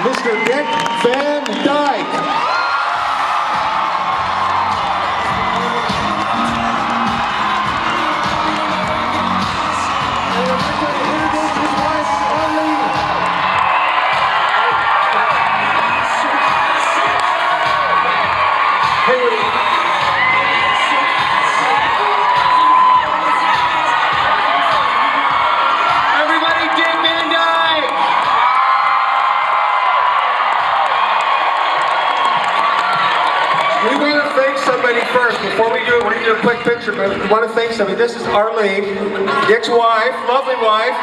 Mr. Dick Van Dyke. We want to thank somebody first. Before we do it, we're going to do a quick picture, but we want to thank somebody. This is Arlene, Dick's wife, lovely wife.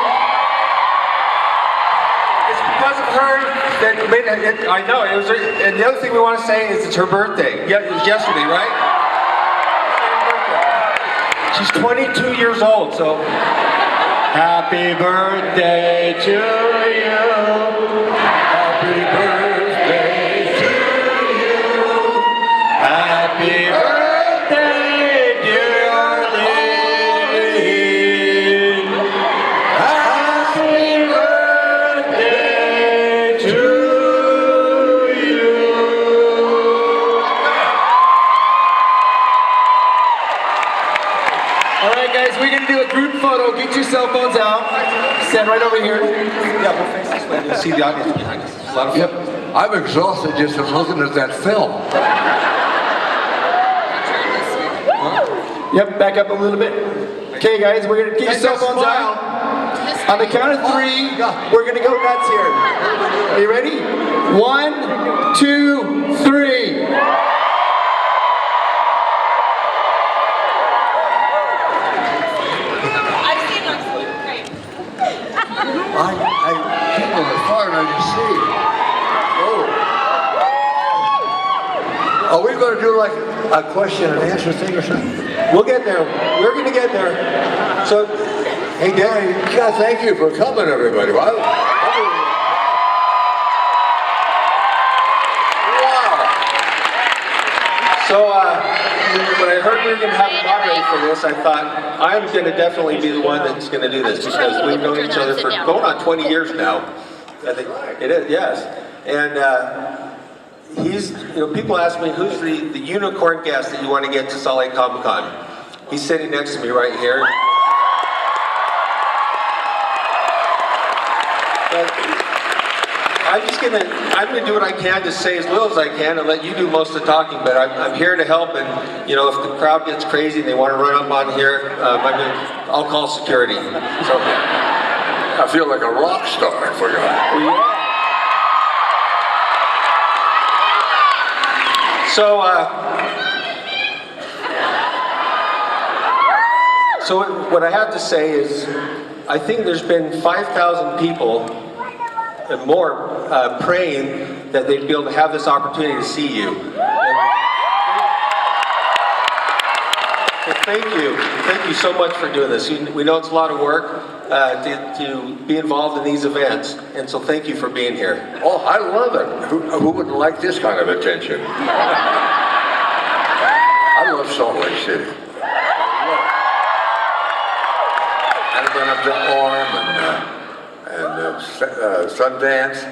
It's because of her that made it, I know, it was her, and the other thing we want to say is it's her birthday. Yeah, it was yesterday, right? She's 22 years old, so happy birthday to you. Happy birthday to you. Happy birthday, dear Arlene. Happy birthday to you. All right, guys, we're going to do a group photo. Get your cell phones out. Stand right over here. Yeah, we'll face this way. You'll see the audience behind us. It's a lot of fun. Yep. I'm exhausted just from looking at that film. Yep, back up a little bit. Okay, guys, we're going to get your cell phones out. On the count of three, we're going to go nuts here. Are you ready? 1, 2, 3. I came on the far and I can see. Oh. Are we going to do like a question and answer thing or something? We'll get there. We're going to get there. So, Hey, Danny, God, thank you for coming, everybody. Wow. So when I heard we were going to have a moderator for this, I thought, I'm going to definitely be the one that's going to do this because we've known each other for going on 20 years now. I think it is, yes. And he's, people ask me, who's the unicorn guest that you want to get to Salt Lake Comic Con? He's sitting next to me right here. But I'm gonna do what I can to say as little as I can and let you do most of the talking, but I'm here to help, and if the crowd gets crazy and they want to run up on here, I'll call security. So I feel like a rock star for you. So what I have to say is, I think there's been 5,000 people and more praying that they'd be able to have this opportunity to see you. So thank you so much for doing this. We know it's a lot of work to be involved in these events, and so thank you for being here. Oh, I love it. Who wouldn't like this kind of attention? I love Salt Lake City. I've been up to Orem and Sundance,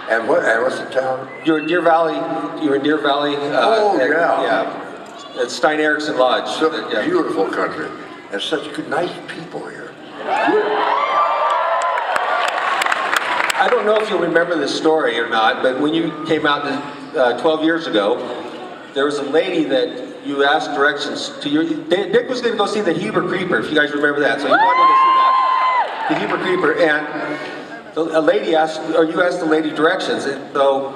and what's the town? You're in Deer Valley. Oh, yeah. At Stein Erickson Lodge. So beautiful country, and such good, nice people here. I don't know if you'll remember this story or not, but when you came out 12 years ago, there was a lady that you asked directions to. Dick was going to go see the Heber Creeper, if you guys remember that. So he wanted to see that, the Heber Creeper, and a lady asked, or you asked the lady directions, and so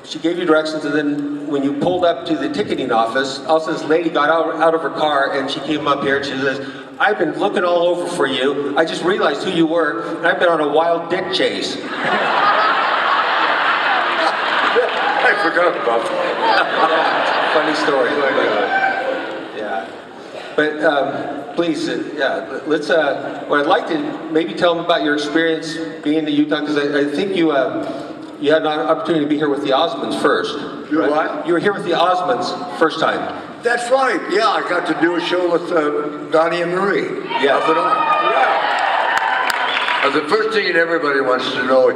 she gave you directions, and then when you pulled up to the ticketing office, also this lady got out of her car, and she came up here, and she says, I've been looking all over for you. I just realized who you were, and I've been on a wild dick chase. I forgot about that. Funny story. Yeah. But please, let's, what I'd like to maybe tell them about your experience being in Utah, because I think you had an opportunity to be here with the Osmonds first. You right? what? You were here with the Osmonds first time. That's right. Yeah, I got to do a show with Donnie and Marie. Yeah. Up and on. Yeah. The first thing that everybody wants to know,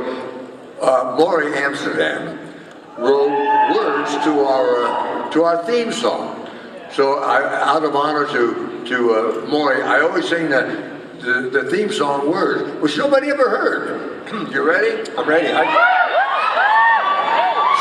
Maury Amsterdam wrote words to our theme song. So out of honor to Maury, I always sing the theme song words, which nobody ever heard. You ready? I'm ready.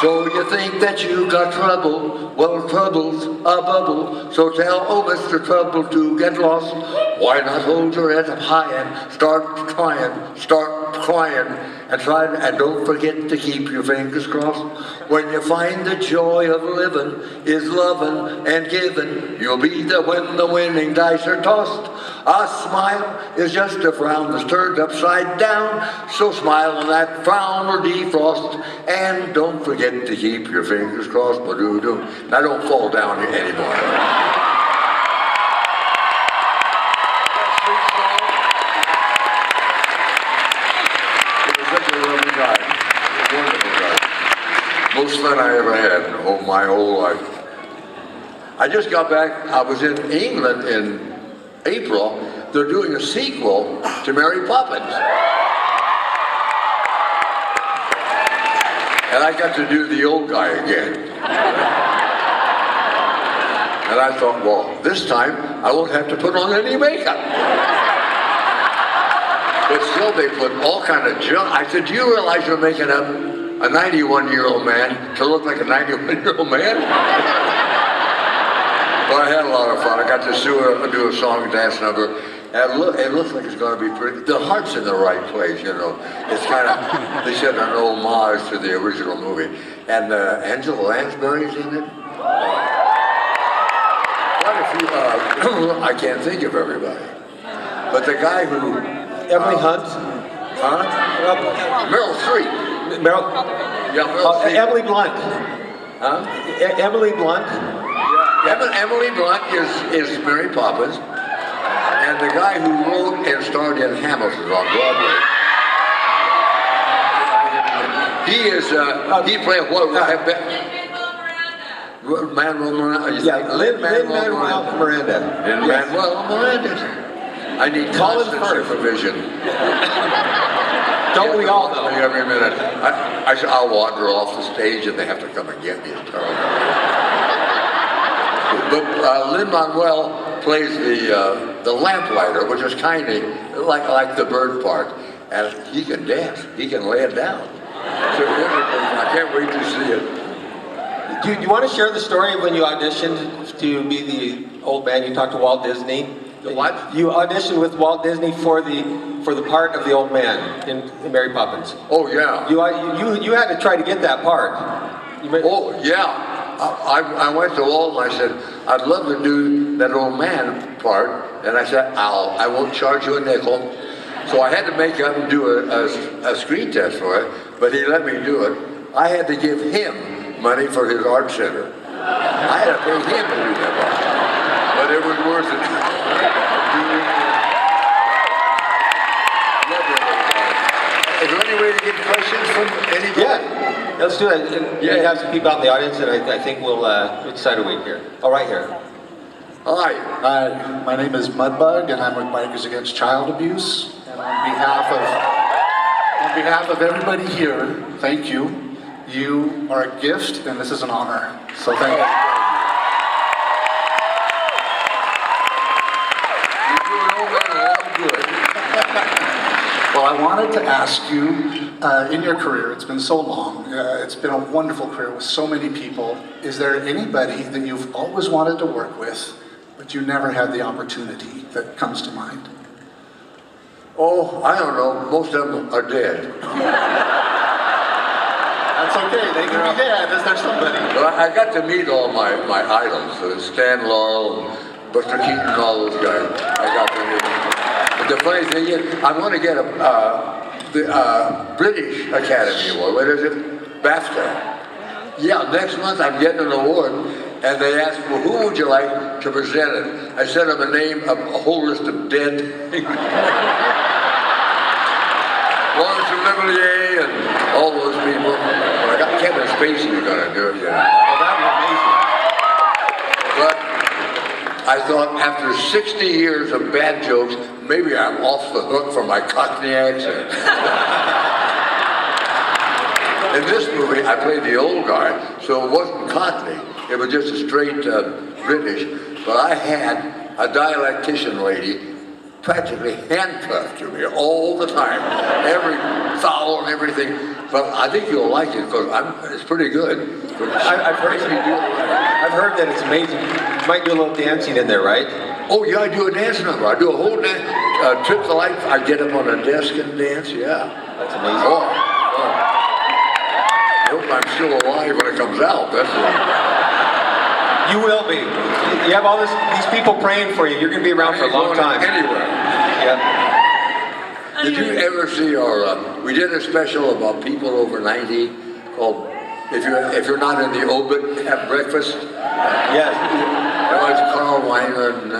So you think that you got trouble? Well, trouble's a bubble. So tell old Mr. Trouble to get lost. Why not hold your head up high and start trying, start crying, and don't forget to keep your fingers crossed. When you find the joy of living is loving and giving, you'll be there when the winning dice are tossed. A smile is just a frown that's turned upside down. So smile on that frown or defrost, and don't forget to keep your fingers crossed. Ba-doo-doo. Now don't fall down anymore. Most fun I ever had my whole life. I just got back. I was in England in April. They're doing a sequel to Mary Poppins. And I got to do the old guy again. And I thought, well, this time I won't have to put on any makeup. But still, they put all kind of junk. I said, do you realize you're making up a 91-year-old man to look like a 91-year-old man? Well, I had a lot of fun. I got to do a song and dance number. And it looks like it's going to be pretty. The heart's in the right place, you know. It's kind of, they said, an homage to the original movie. And Angela Lansbury's in it. Quite a few, I can't think of everybody. But the guy who... Emily Hunt? Huh? Meryl Streep. Yeah, Meryl Streep. Emily Blunt. Huh? Emily Blunt. Yeah, Emily Blunt is Mary Poppins. And the guy who wrote and starred in Hamilton on Broadway. He played what? Lin-Manuel Miranda. Yeah, Lin-Manuel Miranda. Lin-Manuel Miranda. I need constant supervision. Don't we all know? Every minute. I'll wander off the stage and they have to come and get me. It's terrible. But Lin-Manuel plays the lamplighter, which is kind of like the bird part. And he can dance. He can lay it down. So I can't wait to see it. Do you want to share the story of when you auditioned to be the old man? You talked to Walt Disney. The what? You auditioned with Walt Disney for the part of the old man in Mary Poppins. Oh yeah. You had to try to get that part. Oh yeah. I went to Walt and I said, I'd love to do that old man part. And I said, I won't charge you a nickel. So I had to make up and do a screen test for it, but he let me do it. I had to give him money for his art center. I had to pay him to do that part. But it was worth it. Is there any way to get questions from anybody? Yeah, let's do that. Yeah, you have some people out in the audience, and I think we'll decide a week here. Oh, right here. Hi. Hi, my name is Mudbug, and I'm with Bikers Against Child Abuse. And on behalf of everybody here, thank you. You are a gift, and this is an honor. So thank you. You're doing all that good. Well, I wanted to ask you, in your career, it's been so long, it's been a wonderful career with so many people. Is there anybody that you've always wanted to work with, but you never had the opportunity that comes to mind? Oh, I don't know. Most of them are dead. That's okay, they can be dead. Is there somebody? But I got to meet all my idols, Stan Laurel, Buster Keaton, and all those guys. I got to meet them. But the funny thing is, I'm going to get the British Academy Award. What is it? BAFTA. Yeah, next month I'm getting an award. And they asked, well, who would you like to present it? I sent them a whole list of dead. Lawrence Olivier and all those people. I got Kevin Spacey who's going to do it. Yeah. Oh, that would be amazing. But I thought after 60 years of bad jokes, maybe I'm off the hook for my Cockney accent. In this movie, I played the old guy, so it wasn't Cockney. It was just a straight British. But I had a dialectician lady practically handcuffed to me all the time, every foul and everything. But I think you'll like it because it's pretty good. I've heard that it's amazing. You might do a little dancing in there, right? Oh yeah, I do a dance number. I do a whole dance. Trip to Life. I get up on a desk and dance. Yeah, That's amazing. Oh. I hope I'm still alive when it comes out. That's it. You will be. You have all these people praying for you. You're going to be around for a long time. Anywhere. Yeah. Did you ever see our? We did a special about people over 90 called "If You're Not in the Obit, Have Breakfast." Yes. That was Carl Weiner and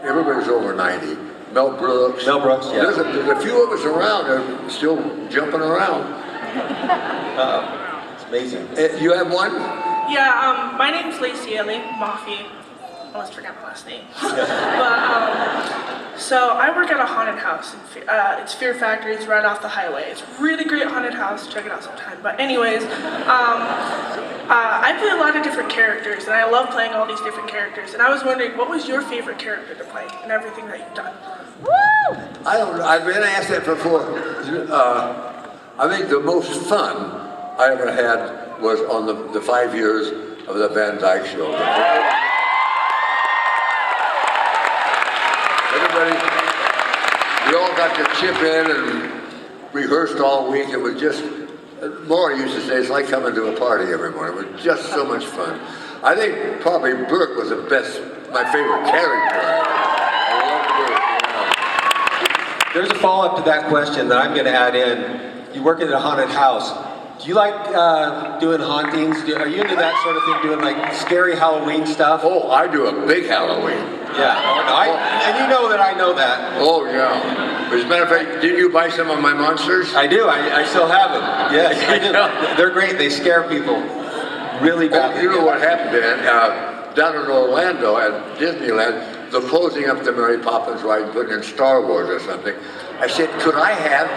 everybody's over 90. Mel Brooks. Mel Brooks, yeah. There's a few of us around. They're still jumping around. It's amazing. You have one? Yeah, my name's Lacey Ellie Maffey. I almost forgot my last name. So I work at a haunted house. It's Fear Factory. It's right off the highway. It's a really great haunted house. Check it out sometime. But anyways, I play a lot of different characters, and I love playing all these different characters. And I was wondering, what was your favorite character to play in everything that you've done? I've been asked that before. I think the most fun I ever had was on the 5 years of the Van Dyke show. Everybody, we all got to chip in and rehearsed all week. It was just, Laura used to say, it's like coming to a party every morning. It was just so much fun. I think probably Bert was my favorite character. I love Bert. There's a follow-up to that question that I'm going to add in. You work in a haunted house. Do you like doing hauntings? Are you into that sort of thing, doing like scary Halloween stuff? Oh, I do a big Halloween. Yeah, and you know that I know that. Oh, yeah. As a matter of fact, didn't you buy some of my monsters? I do. I still have them. Yes, I do. They're great. They scare people really bad. You know what happened then? Down in Orlando at Disneyland, the closing up the Mary Poppins ride and putting in Star Wars or something. I said, could I have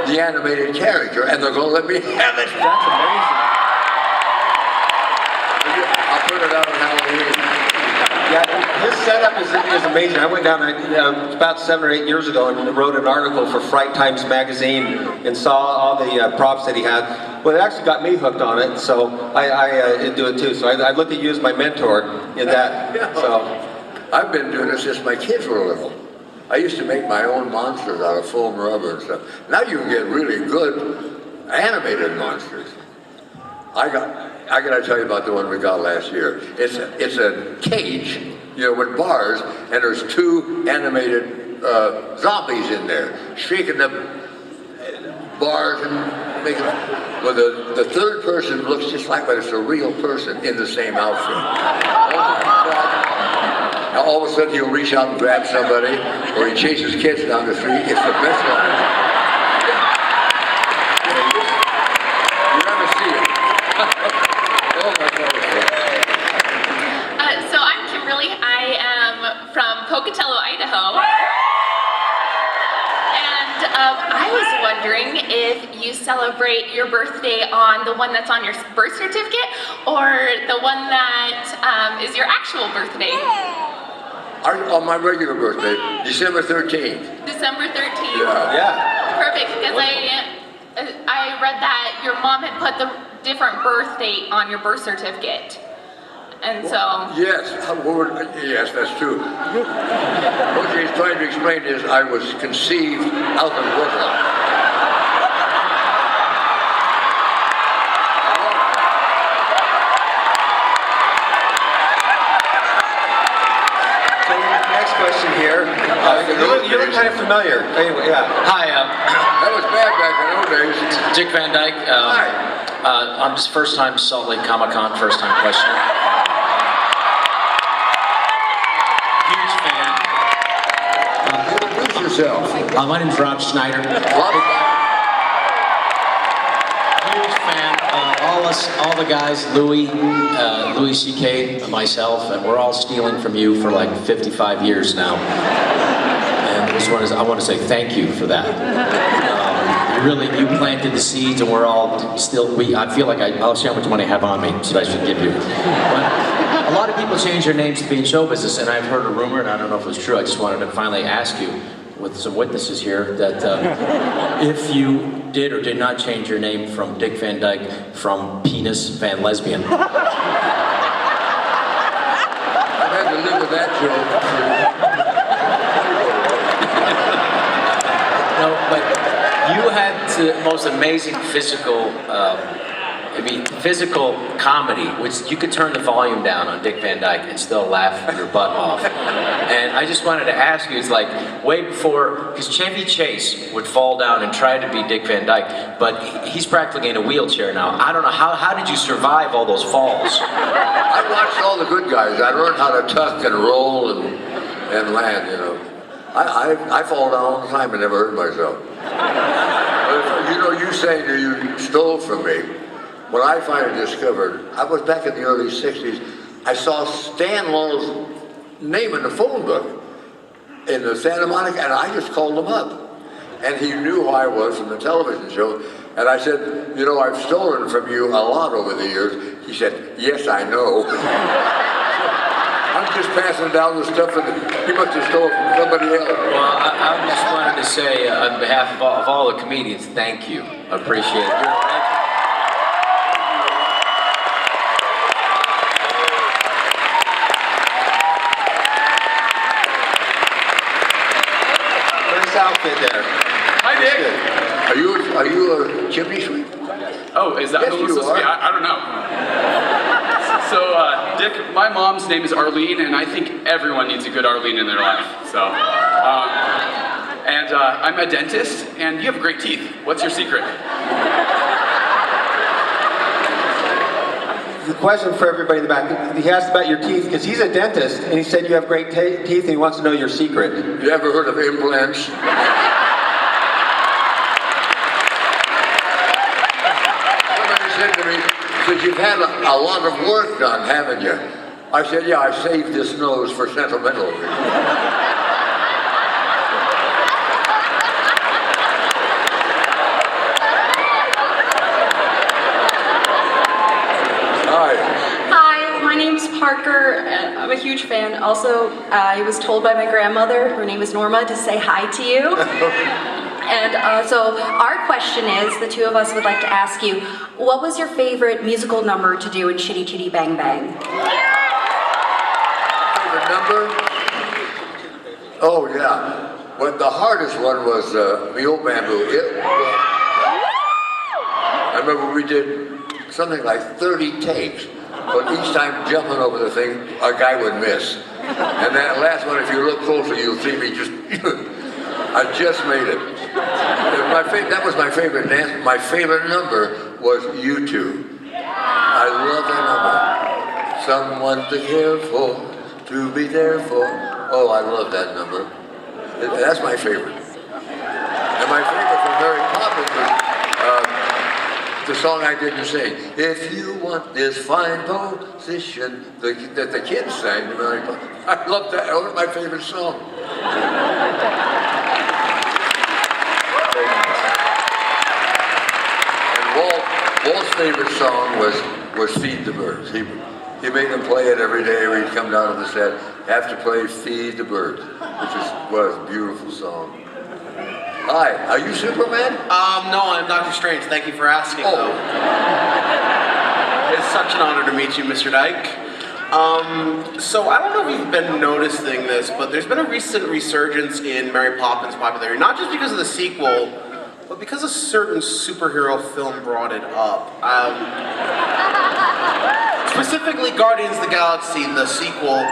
the animated character? And they're going to let me have it. That's amazing. I'll put it out on Halloween. Yeah, his setup is amazing. I went down about 7 or 8 years ago and wrote an article for Fright Times magazine and saw all the props that he had. Well, it actually got me hooked on it, so I do it too. So I look at you as my mentor in that. So I've been doing it since my kids were little. I used to make my own monsters out of foam rubber and stuff. Now you can get really good animated monsters. I gotta tell you about the one we got last year. It's a cage, with bars, and there's 2 animated zombies in there, shaking the bars and making. Well, the third person looks just like, but it's a real person in the same outfit. Oh my God. Now all of a sudden he'll reach out and grab somebody, or he chases kids down the street. It's the best one. You never see it. Oh my God. So I'm Kimberly. I am from Pocatello, Idaho. And I was wondering if you celebrate your birthday on the one that's on your birth certificate or the one that is your actual birthday. On my regular birthday, December 13th. December 13th. Yeah. Perfect, because I read that your mom had put the different birth date on your birth certificate. And so... Yes, yes, that's true. What she's trying to explain is I was conceived out of wedlock. question here. You look kind of familiar. Anyway, yeah. Hi, That was bad back in those days. Dick Van Dyke. Hi. I'm just first time Salt Lake Comic Con, first time questioner. Huge fan. Introduce yourself. My name's Rob Schneider. Huge fan. All the guys, Louis C.K., myself, and we're all stealing from you for like 55 years now. And I want to say thank you for that. you planted the seeds, and we're all still. I feel like I'll see how much money I have on me, so I should give you. But a lot of people change their names to be in show business, and I've heard a rumor, and I don't know if it's true. I just wanted to finally ask you, with some witnesses here, that if you did or did not change your name from Dick Van Dyke from Penis Van Lesbian. I had to live with that joke. No, but you had the most amazing physical comedy, which you could turn the volume down on Dick Van Dyke and still laugh your butt off. And I just wanted to ask you, it's like way before, because Chevy Chase would fall down and try to be Dick Van Dyke, but he's practically in a wheelchair now. I don't know, how did you survive all those falls? I watched all the good guys. I learned how to tuck and roll and land, you know. I fall down all the time and never hurt myself. But, you know, you saying that you stole from me. When I finally discovered, I was back in the early 60s, I saw Stan Law's name in the phone book in the Santa Monica, and I just called him up. And he knew who I was from the television show. And I said, you know, I've stolen from you a lot over the years. He said, yes, I know. I'm just passing down the stuff that he must have stolen from somebody else. Well, I just wanted to say, on behalf of all the comedians, thank you. I appreciate it. You're a legend. Outfit there. Hi, Dick. Are you a chimney sweep? Oh, is that Yes, who it's you supposed to be? are. I don't know. So, Dick, my mom's name is Arlene, and I think everyone needs a good Arlene in their life. So, I'm a dentist, and you have great teeth. What's your secret? The question for everybody in the back, he asked about your teeth, because he's a dentist, and he said you have great teeth, and he wants to know your secret. You ever heard of implants? Somebody said to me, said, you've had a lot of work done, haven't you? I said, yeah, I saved this nose for sentimental reasons. Hi, my name's Parker, and I'm a huge fan. Also, I was told by my grandmother, her name is Norma, to say hi to you. And so our question is, the two of us would like to ask you, what was your favorite musical number to do in Chitty Chitty Bang Bang? Favorite number? Oh, yeah. Well, the hardest one was Mule Bamboo. I remember we did something like 30 takes, but each time jumping over the thing, a guy would miss. And that last one, if you look closer, you'll see me just, I just made it. That was my favorite dance. My favorite number was U2. I love that number. Someone to care for, to be there for. Oh, I love that number. That's my favorite. And my favorite from Mary Poppins was the song I didn't sing. If you want this fine position, that the kids sang to Mary Poppins. I love that. That was my favorite song. And Walt's favorite song was Feed the Birds. He made them play it every day when he'd come down to the set. Have to play Feed the Birds, which was a beautiful song. Hi, are you Superman? No, I'm Dr. Strange. Thank you for asking, though. It's such an honor to meet you, Mr. Dyke. So I don't know if you've been noticing this, but there's been a recent resurgence in Mary Poppins' popularity, not just because of the sequel, but because a certain superhero film brought it up. Specifically, Guardians of the Galaxy, the sequel,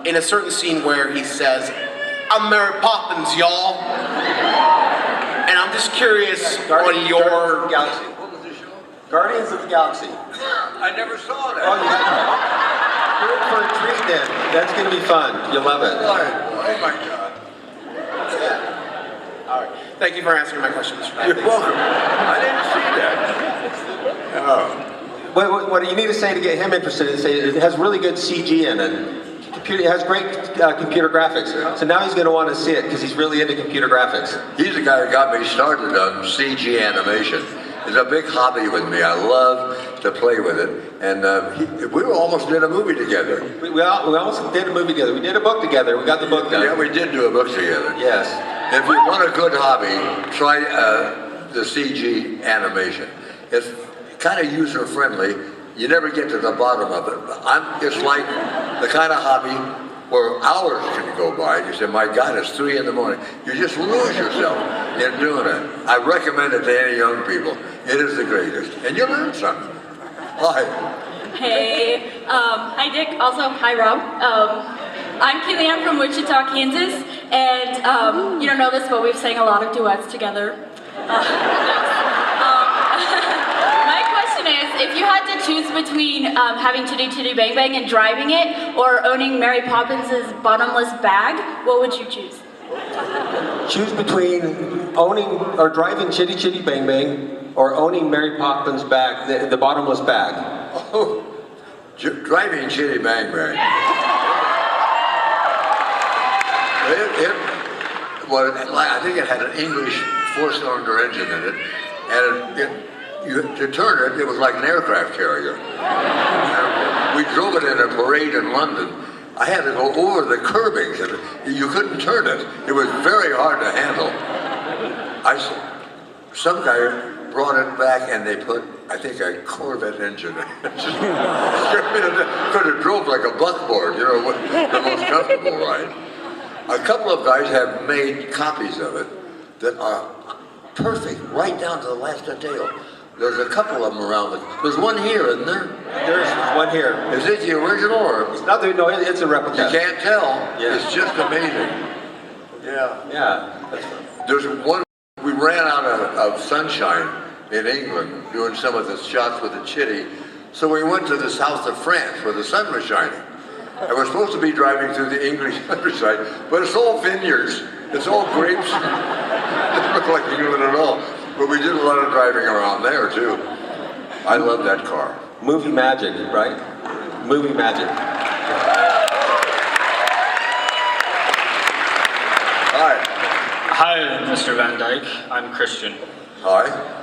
in a certain scene where he says, "I'm Mary Poppins, y'all." And I'm just curious what your... Galaxy. What was the show? Guardians of the Galaxy. I never saw that. Oh, yeah. You're in for a treat then. That's going to be fun. You'll love it. Oh my God. All right. Thank you for answering my question, Mr. Dyke. You're welcome. I didn't see that. Oh. What do you need to say to get him interested? Say it has really good CG in it. He has great computer graphics. So now he's going to want to see it because he's really into computer graphics. He's the guy who got me started on CG animation. It's a big hobby with me. I love to play with it. And we almost did a movie together. We almost did a movie together. We did a book together. We got the book done. Yeah, we did do a book together. Yes. If you want a good hobby, try the CG animation. It's kind of user-friendly. You never get to the bottom of it. It's like the kind of hobby where hours can go by. You say, my God, it's 3 in the morning. You just lose yourself in doing it. I recommend it to any young people. It is the greatest. And you learn something. Hi. Hey. Hi, Dick. Also, hi, Rob. I'm Kellyanne from Wichita, Kansas. And you don't know this, but we've sang a lot of duets together. My question is, if you had to choose between having Chitty Chitty Bang Bang and driving it, or owning Mary Poppins' bottomless bag, what would you choose? Choose between owning or driving Chitty Chitty Bang Bang or owning Mary Poppins' bag, the bottomless bag. Oh, driving Chitty Bang Bang. Well, I think it had an English 4-cylinder engine in it, and to turn it, it was like an aircraft carrier. We drove it in a parade in London. I had to go over the curbings, and you couldn't turn it. It was very hard to handle. Some guy brought it back, and they put, I think, a Corvette engine in it. Could have drove like a buckboard, you know, the most comfortable ride. A couple of guys have made copies of it that are perfect, right down to the last detail. There's a couple of them around. There's one here, isn't there? There's one here. Is it the original or? It's not. No, it's a replica. You can't tell. Yeah. It's just amazing. Yeah. Yeah. There's one. We ran out of sunshine in England doing some of the shots with the Chitty, so we went to the south of France where the sun was shining. And we're supposed to be driving through the English countryside, but it's all vineyards. It's all grapes. It doesn't look like England at all. But we did a lot of driving around there too. I love that car. Movie magic, right? Movie magic. Hi. Hi, Mr. Van Dyke. I'm Christian. Hi.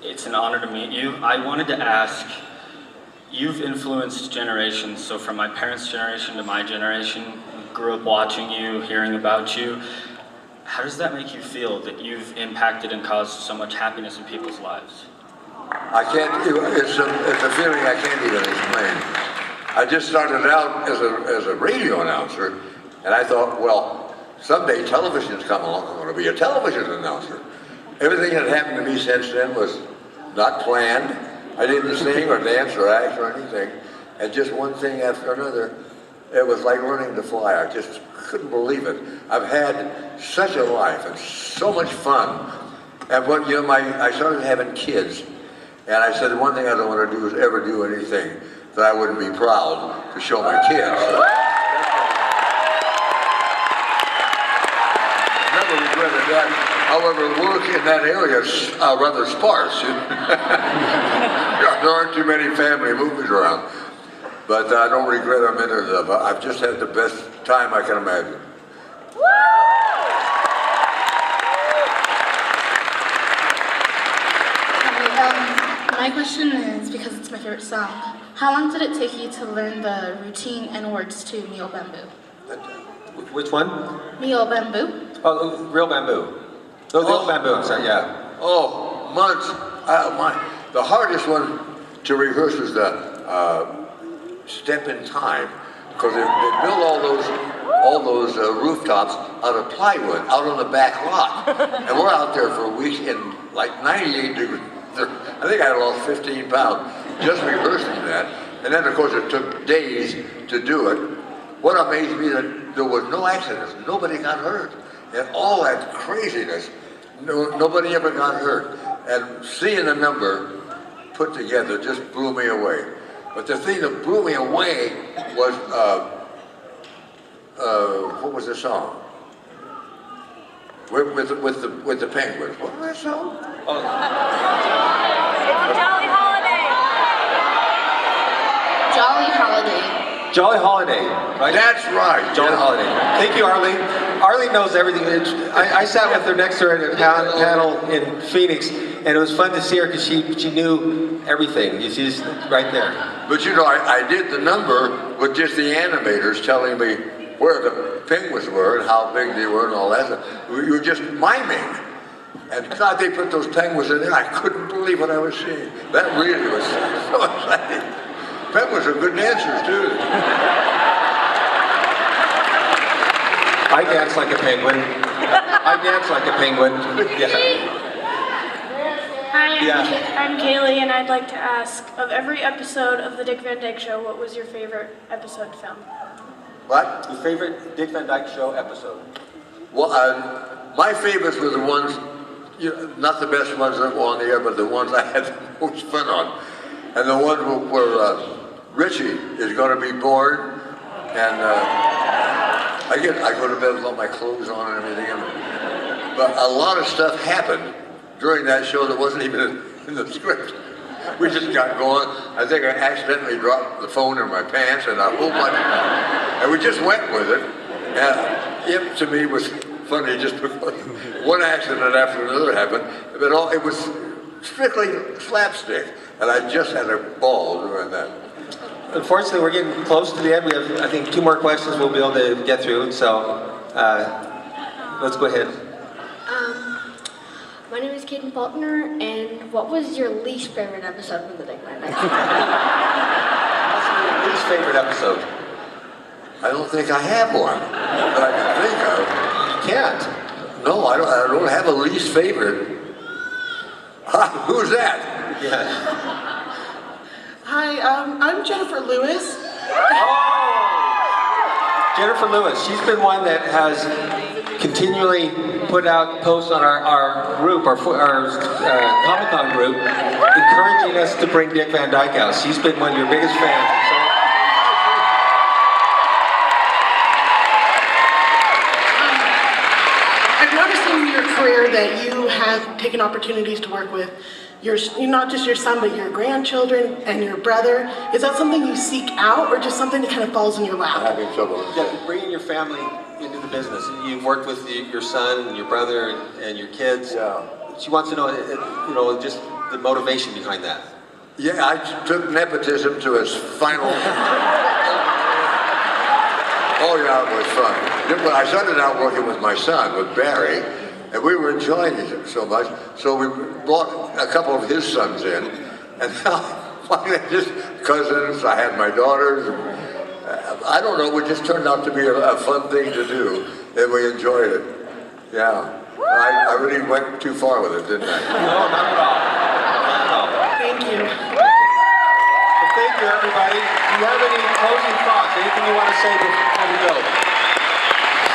It's an honor to meet you. I wanted to ask, you've influenced generations, so from my parents' generation to my generation, grew up watching you, hearing about you. How does that make you feel that you've impacted and caused so much happiness in people's lives? I can't, it's a feeling I can't even explain. I just started out as a radio announcer, and I thought, well, someday television's come along, I'm going to be a television announcer. Everything that happened to me since then was not planned. I didn't sing or dance or act or anything. And just one thing after another, it was like learning to fly. I just couldn't believe it. I've had such a life and so much fun. And when, you know, I started having kids, and I said, the one thing I don't want to do is ever do anything that I wouldn't be proud to show my kids. Never regretted that. However, work in that area is rather sparse. There aren't too many family movies around. But I don't regret a minute of it. I've just had the best time I can imagine. My question is, because it's my favorite song, how long did it take you to learn the routine and words to Mio Bamboo? Which one? Mio Bamboo? Oh, Real Bamboo. The Real Bamboo, I'm sorry, yeah. Oh, months. The hardest one to rehearse was the Step in Time, because they built all those rooftops out of plywood out on the back lot, and we're out there for a week in like 98 degrees. I think I lost 15 pounds just rehearsing that, and then of course it took days to do it. What amazed me that there was no accidents, nobody got hurt, and all that craziness, nobody ever got hurt, and seeing the number put together just blew me away. But the thing that blew me away was, what was the song? With the penguins. What was that song? Oh. Jolly Holiday. Jolly Holiday. Jolly Holiday, right? That's right. Jolly yeah. Holiday. Thank you, Arlene. Arlene knows everything. I sat with her next to her in a panel in Phoenix, and it was fun to see her because she knew everything. She's right there. But you know, I did the number with just the animators telling me where the penguins were and how big they were and all that. You were just miming. And God, they put those penguins in there. I couldn't believe what I was seeing. That really was so exciting. Penguins are good dancers, too. I dance like a penguin. I dance like a penguin. Yeah. Hi, Yeah. I'm Kaylee, and I'd like to ask, of every episode of the Dick Van Dyke Show, what was your favorite episode to film? What? Your favorite Dick Van Dyke Show episode? Well, my favorites were the ones, not the best ones that were on the air, but the ones I had the most fun on. And the one where Richie is going to be born, and I go to bed with all my clothes on and everything. But a lot of stuff happened during that show that wasn't even in the script. We just got going. I think I accidentally dropped the phone in my pants and a whole bunch, and we just went with it. And it to me was funny just because one accident after another happened. But it was strictly slapstick, and I just had a ball doing that. Unfortunately, we're getting close to the end. We have, I think, 2 more questions we'll be able to get through. So let's go ahead. My name is Caden Faulkner, and what was your least favorite episode from the Dick Van Dyke Show? What's your least favorite episode? I don't think I have one that I can think of. You can't. No, I don't have a least favorite. Who's that? Yeah. Hi, I'm Jennifer Lewis. Jennifer Lewis. She's been one that has continually put out posts on our group, our Comic-Con group, encouraging us to bring Dick Van Dyke out. She's been one of your biggest fans. So I've noticed in your career that you have taken opportunities to work with not just your son, but your grandchildren and your brother. Is that something you seek out, or just something that kind of falls in your lap? Having trouble. yeah, bringing your family into the business. You've worked with your son and your brother and your kids. Yeah. She wants to know, just the motivation behind that. Yeah, I took nepotism to its final. Oh yeah, it was fun. I started out working with my son, with Barry, and we were enjoying it so much. So we brought a couple of his sons in, and now finally just cousins. I had my daughters. I don't know. It just turned out to be a fun thing to do, and we enjoyed it. Yeah, I really went too far with it, didn't I? No, not at all. Not at all. Thank you. Well, thank you, everybody. Do you have any closing thoughts? Anything you want to say before we go?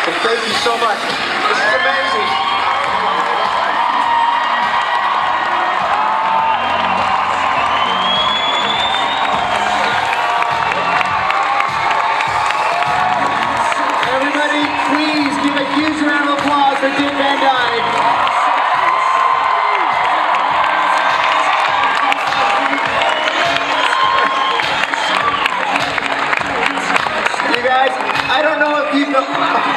So thank you so much. This is amazing. Everybody, please give a huge round of applause for Dick Van Dyke. You guys, I don't know if you know.